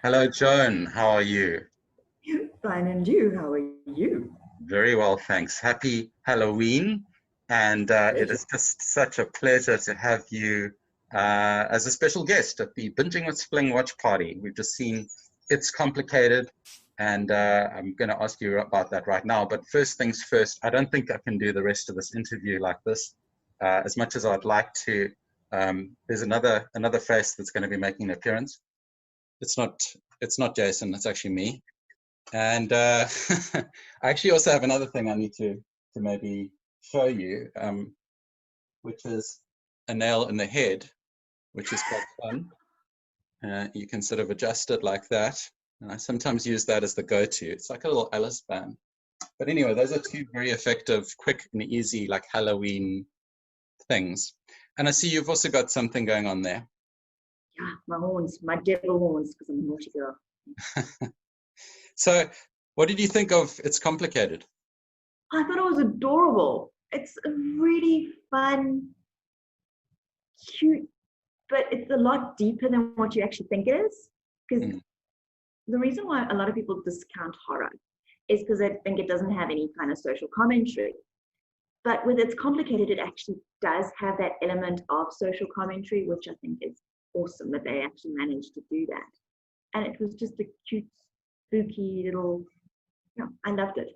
Hello, Joan. How are you? Fine, and you? How are you? Very well, thanks. Happy Halloween. And it Pleasure. is just such a pleasure to have you as a special guest at the Binging with Spling watch party. We've just seen It's Complicated, and I'm going to ask you about that right now. But first things first, I don't think I can do the rest of this interview like this. As much as I'd like to, there's another face that's going to be making an appearance. It's not it's not Jason, it's actually me. And I actually also have another thing I need to maybe show you, which is a nail in the head, which is quite fun. You can sort of adjust it like that. And I sometimes use that as the go-to. It's like a little Alice band. But anyway, those are two very effective, quick and easy, like Halloween things. And I see you've also got something going on there. Yeah, my horns, my devil horns, because I'm a naughty girl. So what did you think of It's Complicated? I thought it was adorable. It's a really fun, cute, but it's a lot deeper than what you actually think it is. Because the reason why a lot of people discount horror is because they think it doesn't have any kind of social commentary. But with It's Complicated, it actually does have that element of social commentary, which I think is awesome that they actually managed to do that. And it was just a cute, spooky little, I loved it.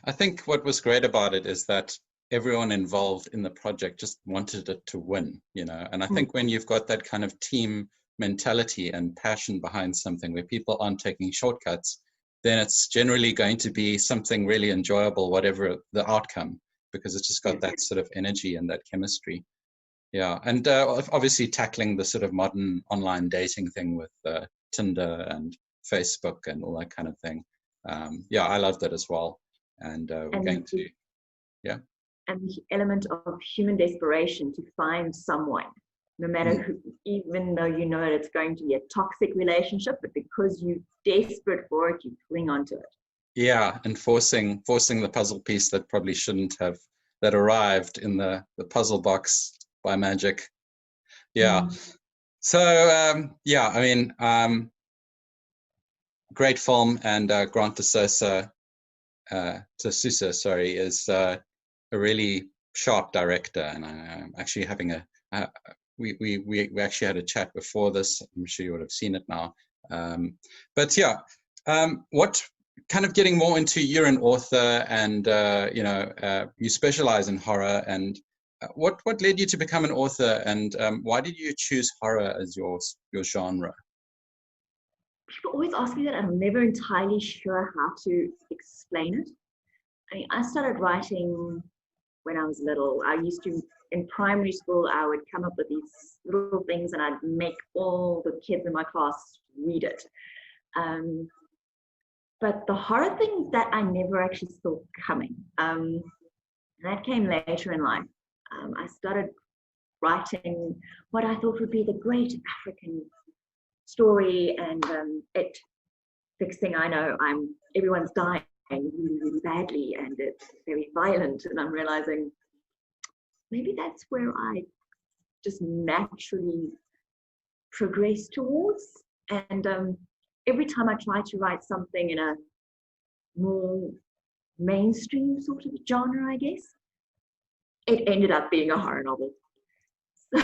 I think what was great about it is that everyone involved in the project just wanted it to win, and I think when you've got that kind of team mentality and passion behind something where people aren't taking shortcuts, then it's generally going to be something really enjoyable, whatever the outcome, because it's just got that sort of energy and that chemistry. Yeah, and obviously tackling the sort of modern online dating thing with Tinder and Facebook and all that kind of thing. Yeah, I loved it as well. And we're going to, yeah. And the element of human desperation to find someone, no matter who, even though you know that it's going to be a toxic relationship, but because you're desperate for it, you cling onto it. Yeah, and forcing the puzzle piece that probably shouldn't have, that arrived in the puzzle box by magic. Yeah. So, yeah, I mean, great film, and Grant de Sousa, sorry, is a really sharp director, and I'm actually having we actually had a chat before this. I'm sure you would have seen it now. But yeah, what kind of getting more into, you're an author, and you specialize in horror, and what led you to become an author, and why did you choose horror as your genre? People always ask me that, and I'm never entirely sure how to explain it. I mean, I started writing when I was little. I used to, in primary school, I would come up with these little things and I'd make all the kids in my class read it. But the horror thing, that I never actually saw coming. That came later in life. I started writing what I thought would be the great African story, and next thing I know, everyone's dying really, really badly, and it's very violent, and I'm realizing maybe that's where I just naturally progress towards. And every time I try to write something in a more mainstream sort of genre, I guess, it ended up being a horror novel. So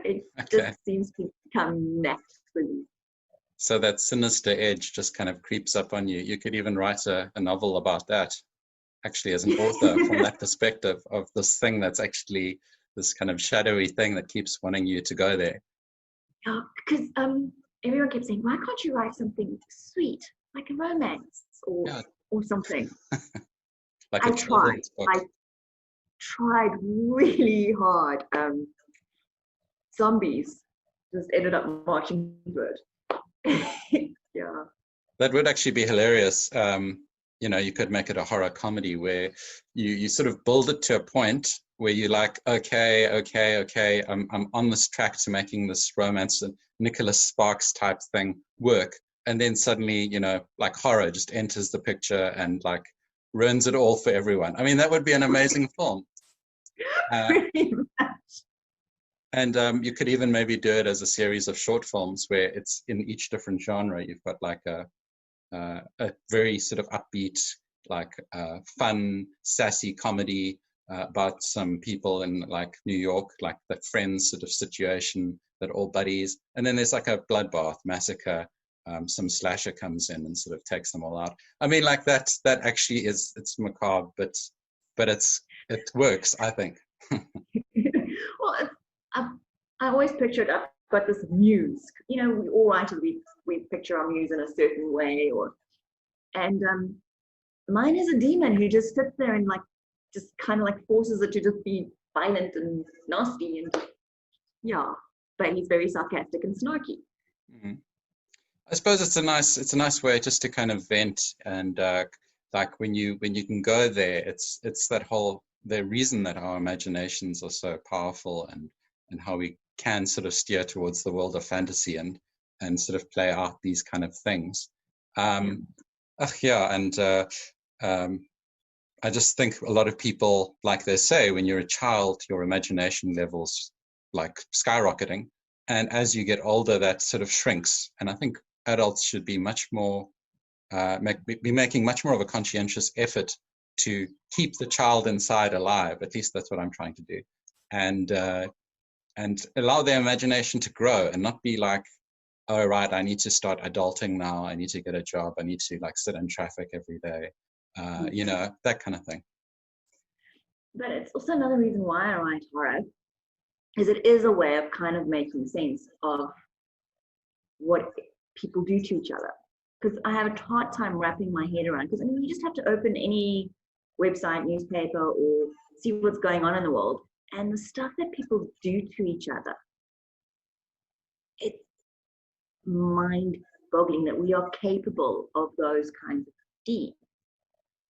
it just seems to come naturally. So that sinister edge just kind of creeps up on you. You could even write a novel about that, actually, as an author, from that perspective of this thing that's actually this kind of shadowy thing that keeps wanting you to go there. Yeah, because everyone kept saying, why can't you write something sweet, like a romance or something? Like I tried really hard. Zombies just ended up marching through it. Yeah. That would actually be hilarious. You could make it a horror comedy where you sort of build it to a point where you're like, okay, I'm on this track to making this romance and Nicholas Sparks type thing work. And then suddenly, like horror just enters the picture and like ruins it all for everyone. I mean, that would be an amazing film. Pretty much. And you could even maybe do it as a series of short films where it's in each different genre. You've got like a very sort of upbeat, like fun, sassy comedy about some people in like New York, like that Friends sort of situation, that all buddies. And then there's like a bloodbath massacre. Some slasher comes in and sort of takes them all out. I mean, like that actually is, it's macabre, but it works, I think. Well, I always pictured I've got this muse. You know, we all writers, we picture our muse in a certain way, and mine is a demon who just sits there and like just kind of like forces it to just be violent and nasty and yeah, but he's very sarcastic and snarky. Mm-hmm. I suppose it's a nice way just to kind of vent, and like when you can go there, it's that whole, the reason that our imaginations are so powerful, and how we can sort of steer towards the world of fantasy and sort of play out these kind of things. Yeah, and I just think a lot of people, like they say, when you're a child, your imagination levels like skyrocketing, and as you get older, that sort of shrinks. And I think adults should be much more be making much more of a conscientious effort to keep the child inside alive. At least that's what I'm trying to do, and allow their imagination to grow, and not be like, oh right, I need to start adulting now, I need to get a job, I need to like sit in traffic every day, you know, that kind of thing. But it's also another reason why I write horror, is it is a way of kind of making sense of what people do to each other. Because I have a hard time wrapping my head around, because I mean, you just have to open any website, newspaper, or see what's going on in the world, and the stuff that people do to each other, it's mind-boggling that we are capable of those kinds of deeds.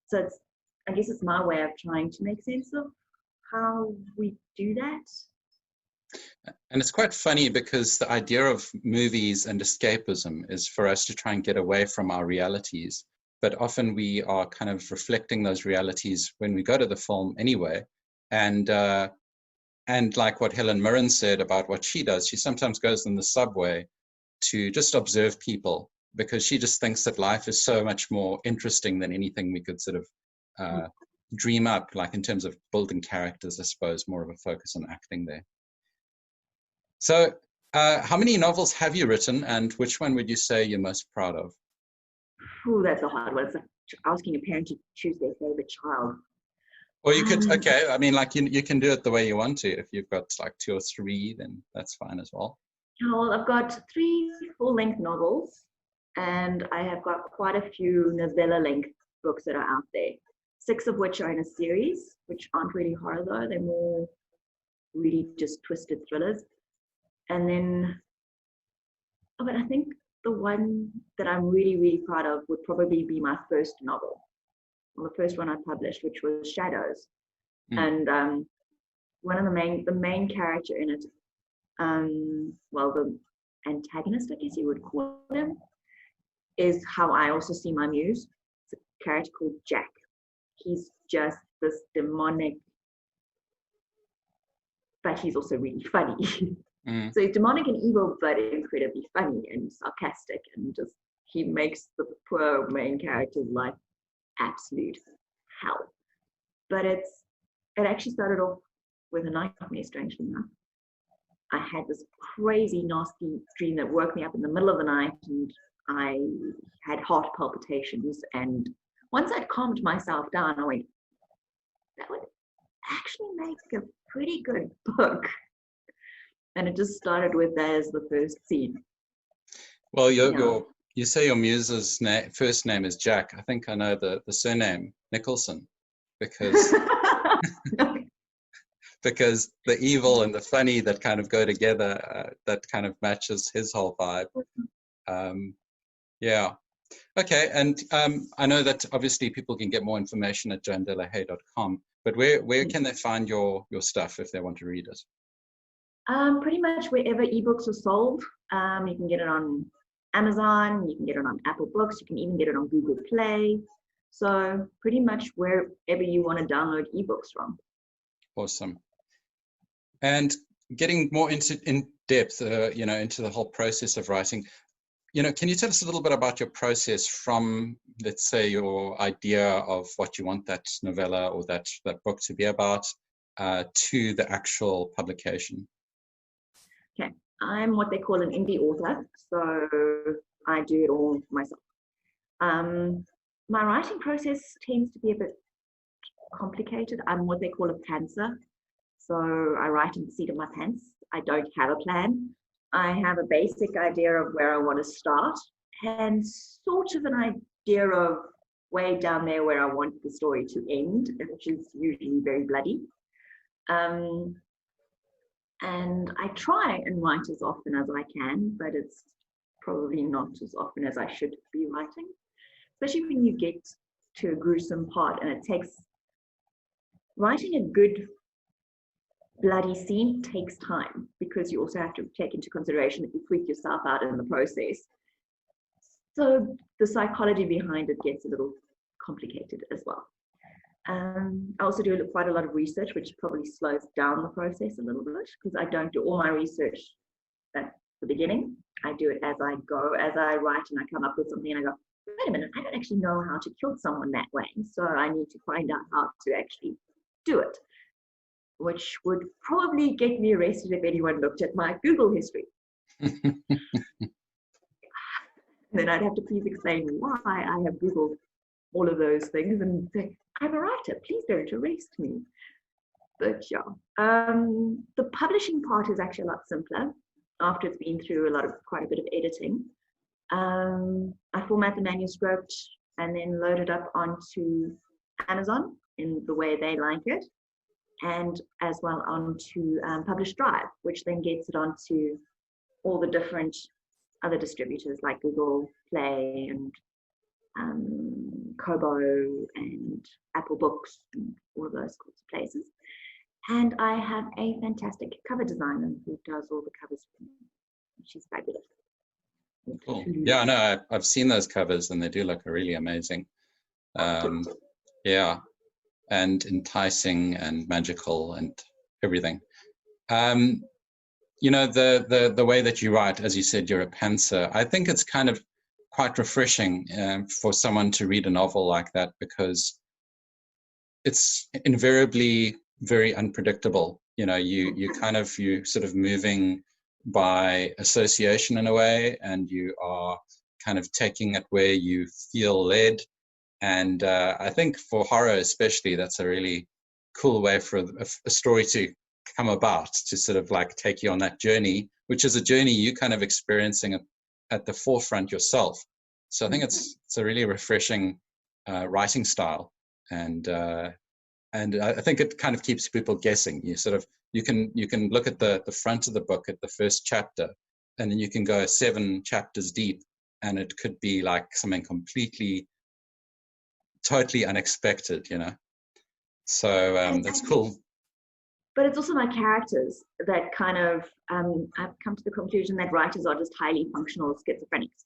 So it's, I guess it's my way of trying to make sense of how we do that. And it's quite funny because the idea of movies and escapism is for us to try and get away from our realities. But often we are kind of reflecting those realities when we go to the film anyway. And like what Helen Mirren said about what she does, she sometimes goes in the subway to just observe people, because she just thinks that life is so much more interesting than anything we could sort of dream up, like in terms of building characters, I suppose, more of a focus on acting there. So how many novels have you written, and which one would you say you're most proud of? Ooh, that's a hard one. It's like asking a parent to choose their favorite child. Or you could, okay, I mean, like you can do it the way you want to. If you've got like 2 or 3, then that's fine as well. Well, I've got 3 full-length novels, and I have got quite a few novella-length books that are out there. 6 of which are in a series, which aren't really horror though. They're more really just twisted thrillers. And then, oh, but I think the one that I'm really, really proud of would probably be my first novel. Well, the first one I published, which was Shadows. And one of the main character in it, well, the antagonist, I guess you would call him, is how I also see my muse. It's a character called Jack. He's just this demonic, but he's also really funny. So he's demonic and evil, but incredibly funny and sarcastic, and just he makes the poor main character's life absolute hell. But it actually started off with a nightmare, strangely enough. I had this crazy, nasty dream that woke me up in the middle of the night, and I had heart palpitations. And once I'd calmed myself down, I went, that would actually make a pretty good book. And it just started with that as the first scene. Well, you say your muse's first name is Jack. I think I know the surname, Nicholson, because because the evil and the funny that kind of go together, that kind of matches his whole vibe. Yeah. Okay. And I know that obviously people can get more information at joandelahaye.com, but where can they find your stuff if they want to read it? Pretty much wherever ebooks are sold. You can get it on Amazon, you can get it on Apple Books, you can even get it on Google Play. So pretty much wherever you want to download ebooks from. Awesome. And getting more in depth, into the whole process of writing, can you tell us a little bit about your process from, let's say, your idea of what you want that novella or that book to be about to the actual publication? Okay, I'm what they call an indie author, so I do it all myself. My writing process tends to be a bit complicated. I'm what they call a pantser, so I write in the seat of my pants. I don't have a plan. I have a basic idea of where I want to start and sort of an idea of way down there where I want the story to end, which is usually very bloody. And I try and write as often as I can, but it's probably not as often as I should be writing, especially when you get to a gruesome part, and it takes writing a good bloody scene takes time, because you also have to take into consideration that you freak yourself out in the process. So the psychology behind it gets a little complicated as well. I also do quite a lot of research, which probably slows down the process a little bit, because I don't do all my research at the beginning. I do it as I go, as I write, and I come up with something and I go, wait a minute, I don't actually know how to kill someone that way, so I need to find out how to actually do it, which would probably get me arrested if anyone looked at my Google history. Then I'd have to please explain why I have Googled all of those things and say, I'm a writer, please don't arrest me. But yeah, the publishing part is actually a lot simpler after it's been through quite a bit of editing. I format the manuscript and then load it up onto Amazon in the way they like it, and as well onto Publish Drive, which then gets it onto all the different other distributors like Google Play and Kobo and Apple Books and all of those sorts of places. And I have a fantastic cover designer who does all the covers for me. She's fabulous. Cool. Yeah, no, I've seen those covers and they do look really amazing. Yeah, and enticing and magical and everything. The way that you write, as you said, you're a pantser. I think it's kind of quite refreshing for someone to read a novel like that, because it's invariably very unpredictable. You sort of moving by association in a way, and you are kind of taking it where you feel led. And I think for horror especially, that's a really cool way for a story to come about, to sort of like take you on that journey, which is a journey you kind of experiencing at the forefront yourself. So I think it's a really refreshing writing style, and I think it kind of keeps people guessing. You can look at the front of the book at the first chapter, and then you can go 7 chapters deep, and it could be like something totally unexpected, So that's cool. But it's also my characters that kind of, I've come to the conclusion that writers are just highly functional schizophrenics,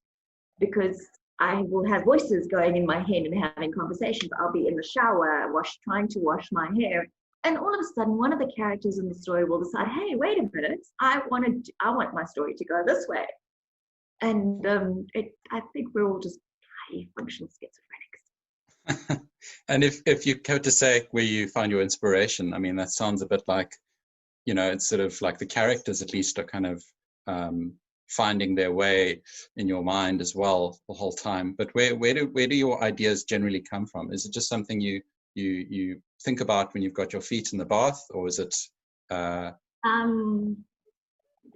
because I will have voices going in my head and having conversations. I'll be in the shower, trying to wash my hair, and all of a sudden, one of the characters in the story will decide, "Hey, wait a minute! I want my story to go this way." And I think we're all just highly functional schizophrenics. And if you go to say where you find your inspiration, I mean, that sounds a bit like, it's sort of like the characters at least are kind of finding their way in your mind as well the whole time. But where do your ideas generally come from? Is it just something you think about when you've got your feet in the bath, or is it?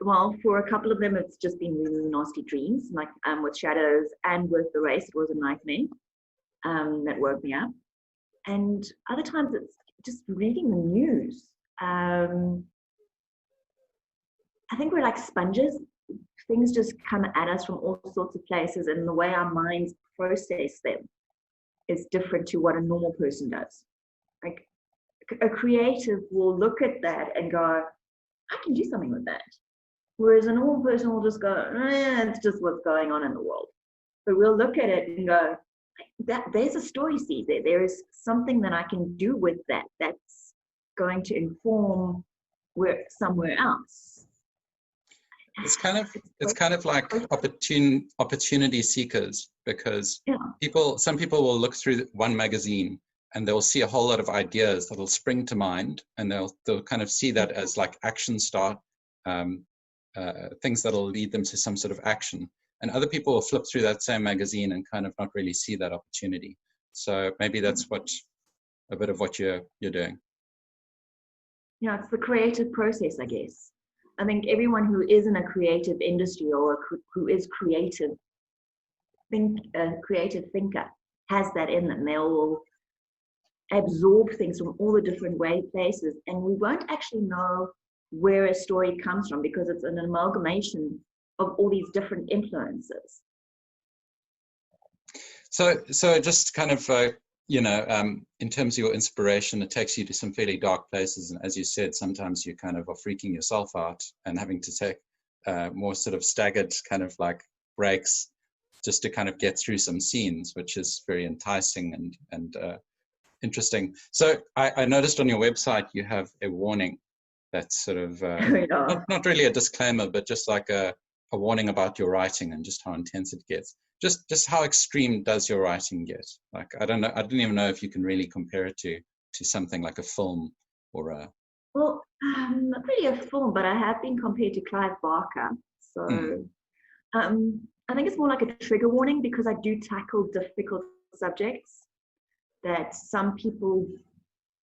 Well, for a couple of them, it's just been really nasty dreams, like with Shadows and with The Race, it was a nightmare that woke me up. And other times it's just reading the news. I think we're like sponges. Things just come at us from all sorts of places, and the way our minds process them is different to what a normal person does. Like a creative will look at that and go, I can do something with that. Whereas a normal person will just go, it's just what's going on in the world. But we'll look at it and go, there's a story seed there. There is something that I can do with that that's going to inform we're somewhere else. It's kind of like opportunity seekers, because some people will look through one magazine and they'll see a whole lot of ideas that'll spring to mind, and they'll kind of see that as like action start, things that'll lead them to some sort of action. And other people will flip through that same magazine and kind of not really see that opportunity. So maybe that's a bit of what you're doing. Yeah, it's the creative process, I guess. I think everyone who is in a creative industry or who is creative thinker has that in them. They'll absorb things from all the different places, and we won't actually know where a story comes from because it's an amalgamation of all these different influences. So just kind of, in terms of your inspiration, it takes you to some fairly dark places. And as you said, sometimes you kind of are freaking yourself out and having to take more sort of staggered kind of like breaks just to kind of get through some scenes, which is very enticing and interesting. So I noticed on your website, you have a warning that's sort of not really a disclaimer, but just like a warning about your writing and just how intense it gets. Just how extreme does your writing get? Like, I don't know. I didn't even know if you can really compare it to something like a film or a. Well, not really a film, but I have been compared to Clive Barker. So I think it's more like a trigger warning because I do tackle difficult subjects that some people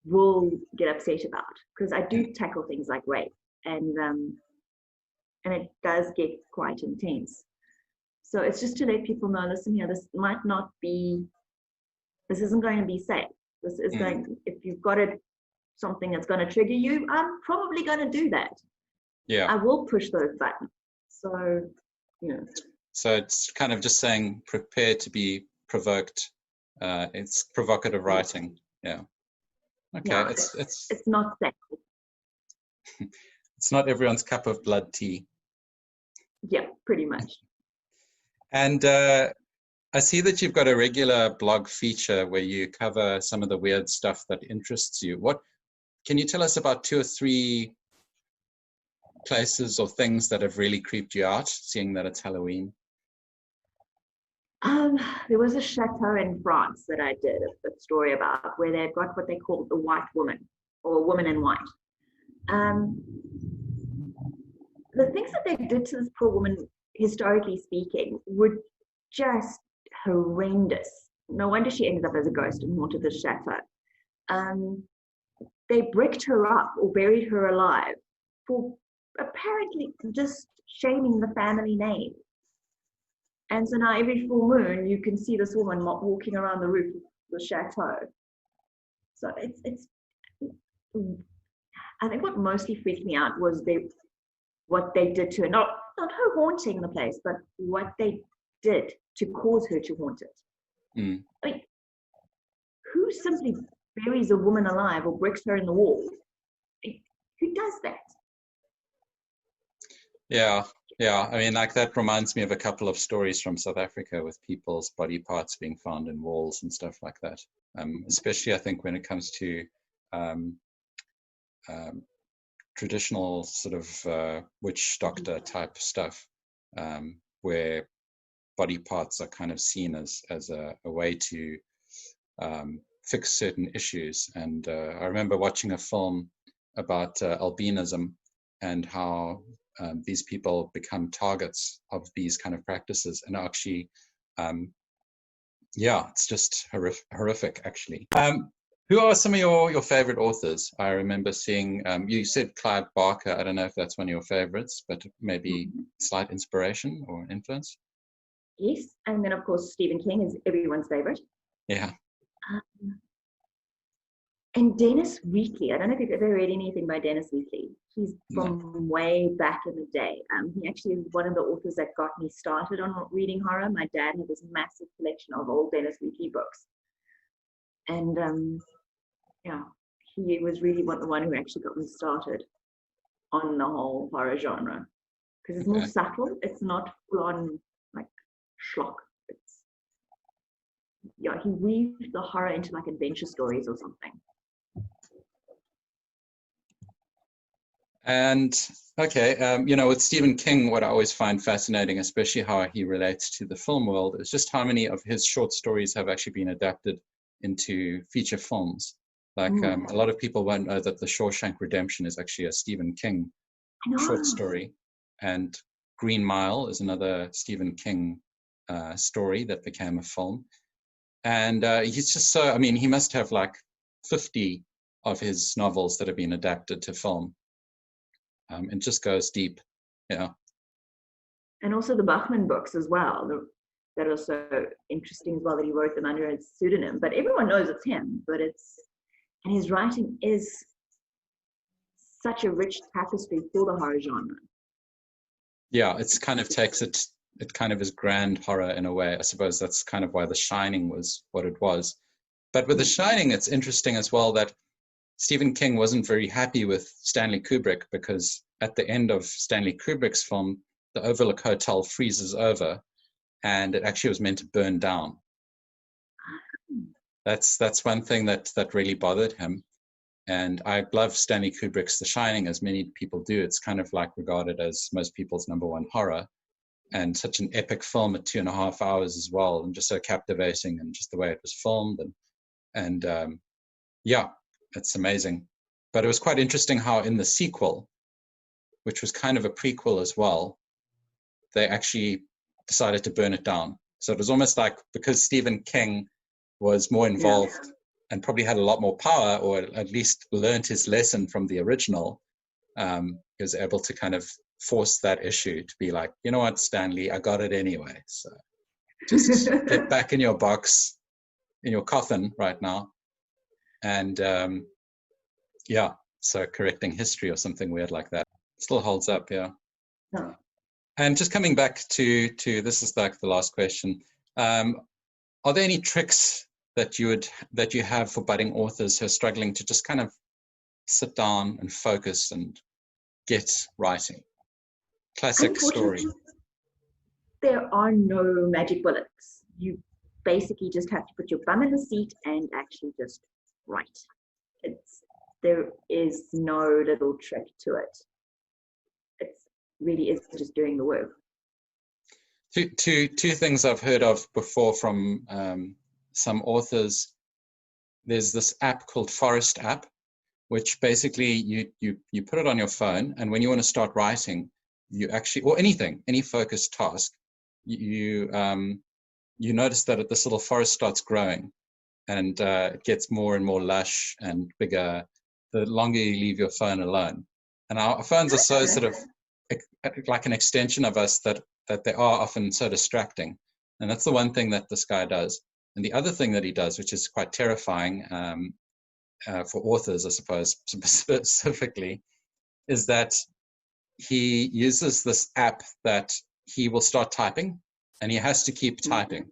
will get upset about, because I do tackle things like rape and it does get quite intense. So it's just to let people know, listen here, this isn't going to be safe. This is going, if you've got something that's going to trigger you, I'm probably going to do that. Yeah. I will push those buttons. So, So it's kind of just saying, prepare to be provoked. It's provocative writing. Yeah. Okay. Yeah, it's not safe. It's not everyone's cup of blood tea. Yeah, pretty much. And I see that you've got a regular blog feature where you cover some of the weird stuff that interests you. What can you tell us about 2 or 3 places or things that have really creeped you out, seeing that it's Halloween? There was a chateau in France that I did a story about where they've got what they call the white woman, or woman in white. The things that they did to this poor woman, historically speaking, were just horrendous. No wonder she ended up as a ghost and haunted the chateau. They bricked her up or buried her alive for apparently just shaming the family name. And so now every full moon, you can see this woman walking around the roof of the chateau. So it's. I think what mostly freaked me out was what they did to her. Not her haunting the place, but what they did to cause her to haunt it. I mean, who simply buries a woman alive or bricks her in the wall? Who does that? Yeah. I mean, like, that reminds me of a couple of stories from South Africa with people's body parts being found in walls and stuff like that. Especially, I think, when it comes to traditional sort of witch doctor type stuff, where body parts are kind of seen as a way to fix certain issues. And I remember watching a film about albinism and how these people become targets of these kind of practices, and actually, it's just horrific, actually. Who are some of your favorite authors? I remember seeing, you said Clive Barker. I don't know if that's one of your favorites, but maybe slight inspiration or influence. Yes, and then of course Stephen King is everyone's favorite. Yeah. And Dennis Weekley. I don't know if you've ever read anything by Dennis Weekley. He's from way back in the day. He actually is one of the authors that got me started on reading horror. My dad had this massive collection of old Dennis Weekley books. And he was really the one who actually got me started on the whole horror genre. Because it's more subtle. It's not full on like schlock. He weaved the horror into like adventure stories or something. And okay, with Stephen King, what I always find fascinating, especially how he relates to the film world, is just how many of his short stories have actually been adapted into feature films. Like a lot of people won't know that The Shawshank Redemption is actually a Stephen King short story, and Green Mile is another Stephen King story that became a film. And he's just so, I mean, he must have like 50 of his novels that have been adapted to film. It just goes deep, yeah. And also the Bachman books as well. That are so interesting as well, that he wrote them under a pseudonym. But everyone knows it's him. And his writing is such a rich tapestry for the horror genre. Yeah, it's kind of takes it kind of is grand horror in a way. I suppose that's kind of why The Shining was what it was. But with The Shining, it's interesting as well that Stephen King wasn't very happy with Stanley Kubrick, because at the end of Stanley Kubrick's film, the Overlook Hotel freezes over, and it actually was meant to burn down. That's one thing that really bothered him. And I love Stanley Kubrick's The Shining, as many people do. It's kind of like regarded as most people's #1 horror, and such an epic film at 2.5 hours as well, and just so captivating, and just the way it was filmed, and yeah, it's amazing. But it was quite interesting how in the sequel, which was kind of a prequel as well, they actually decided to burn it down. So it was almost like, because Stephen King was more involved and probably had a lot more power, or at least learned his lesson from the original, he was able to kind of force that issue to be like, you know what, Stanley, I got it anyway. So just get back in your box, in your coffin right now. And yeah, so correcting history or something weird like that still holds up, yeah. No. And just coming back to this is like the last question. Are there any tricks that you have for budding authors who are struggling to just kind of sit down and focus and get writing? Classic story. There are no magic bullets. You basically just have to put your bum in the seat and actually just write. There is no little trick to it. It really is just doing the work. Two things I've heard of before from some authors. There's this app called Forest app, which basically you put it on your phone, and when you want to start writing, you actually, or anything, any focused task, you notice that this little forest starts growing, and it gets more and more lush and bigger the longer you leave your phone alone. And our phones are so sort of like an extension of us that they are often so distracting. And that's the one thing that this guy does. And the other thing that he does, which is quite terrifying for authors, I suppose, specifically, is that he uses this app that he will start typing, and he has to keep typing.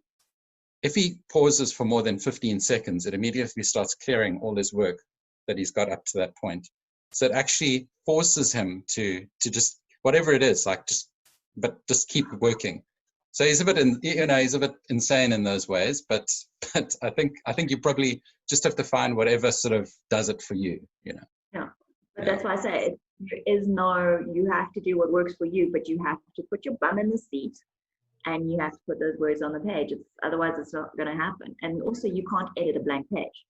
If he pauses for more than 15 seconds, it immediately starts clearing all his work that he's got up to that point. So it actually forces him to just, whatever it is, like just keep working. So he's a bit, he's a bit insane in those ways, but I think you probably just have to find whatever sort of does it for you, Yeah, but that's why I say there is no, you have to do what works for you, but you have to put your bum in the seat, and you have to put those words on the page. Otherwise, it's not going to happen. And also, you can't edit a blank page.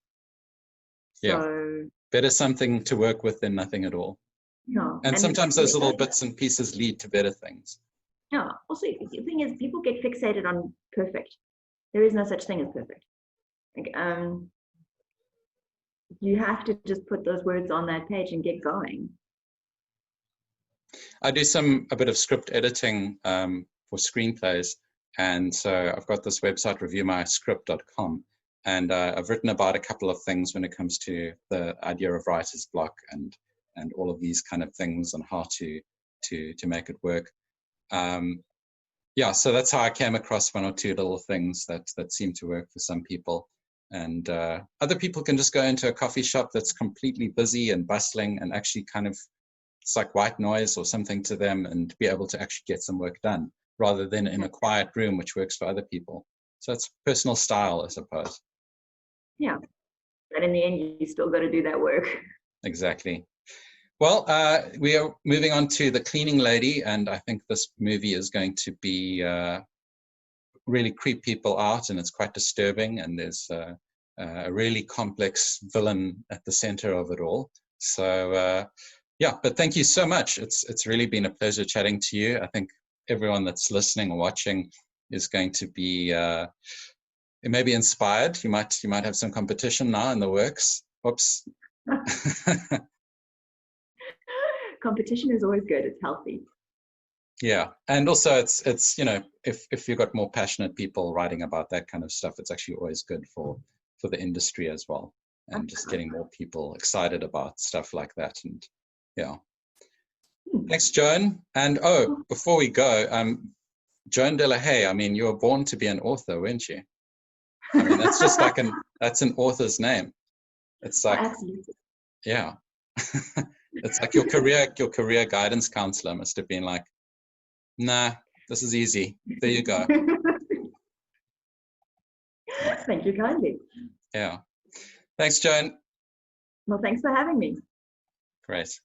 So better something to work with than nothing at all. Yeah. And sometimes those little bits and pieces lead to better things. Yeah. Also, the thing is, people get fixated on perfect. There is no such thing as perfect. Like, you have to just put those words on that page and get going. I do a bit of script editing for screenplays, and so I've got this website, reviewmyscript.com, and I've written about a couple of things when it comes to the idea of writer's block and all of these kind of things, and how to make it work. Yeah, so that's how I came across one or two little things that seem to work for some people. And other people can just go into a coffee shop that's completely busy and bustling, and actually kind of, it's like white noise or something to them, and be able to actually get some work done, rather than in a quiet room, which works for other people. So it's personal style, I suppose. Yeah, but in the end, you still got to do that work. Exactly. Well, we are moving on to The Cleaning Lady, and I think this movie is going to be really creep people out, and it's quite disturbing, and there's a really complex villain at the center of it all. So yeah, but thank you so much. It's really been a pleasure chatting to you. I think everyone that's listening or watching is going to be maybe inspired. You might have some competition now in the works. Oops. Competition is always good. It's healthy. Yeah, and also it's if you've got more passionate people writing about that kind of stuff, it's actually always good for the industry as well, and just getting more people excited about stuff like that. And yeah, thanks, Joan. And before we go, Joan De La Haye. I mean, you were born to be an author, weren't you? I mean, that's just like that's an author's name. It's like, absolutely. Yeah, it's like your career guidance counselor must have been like, nah, this is easy. There you go. Thank you kindly. Yeah. Thanks, Joan. Well, thanks for having me. Great.